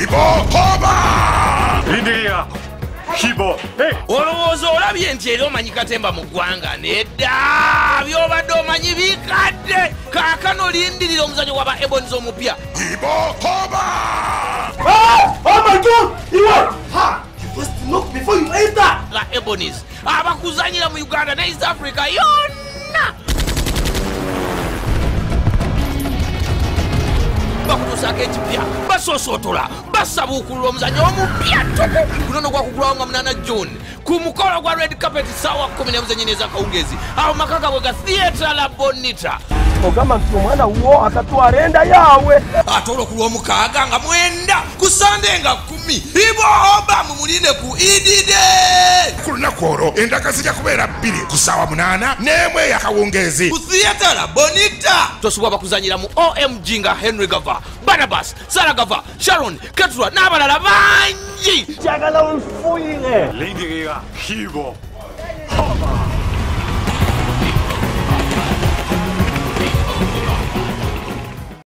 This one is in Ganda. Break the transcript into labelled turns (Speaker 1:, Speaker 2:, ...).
Speaker 1: Hibo Hoba!
Speaker 2: Lindiria Hibo.
Speaker 3: Olowooza olabye nti era omanyi katemba mu ggwanga nedda byobadde omanyi bikadde kaakano lindirira omuzanyo waba Ebonies omupya.
Speaker 1: Hibo Hoba!
Speaker 4: Oh my God! You must knock before you enter!
Speaker 3: La Ebonies abakuzanyira mu Uganda ne East Africa yonna bakutusako ekipya basosootola basabuukulula omuzanyo omupya tuku gunono gwakugulawo nga 8 June ku mukolo gwa red carpet saawa 14 ez'akawungezi awo maka gabwe ga theatre la Bonita.
Speaker 4: Ogamba nti omwana wo akatwala enda yawe
Speaker 3: ate olw'okulw'omukaaga nga 9 ku Sunday nga 10 Hibo Hoba mumuline ku idide
Speaker 1: Ku lunaku olwo endaka zijja kubeera 2 ku ssaawa 8 n'emu ey'akawungeezi
Speaker 3: ku theatre la Bonita. Tosobola bakuzanyira mu OMG nga Henry Gava, Barnabas, Sarah Gava, Sharon, Ketura n'abalala bangi.
Speaker 4: njagala onfuuyire
Speaker 2: Lindiria Hibo.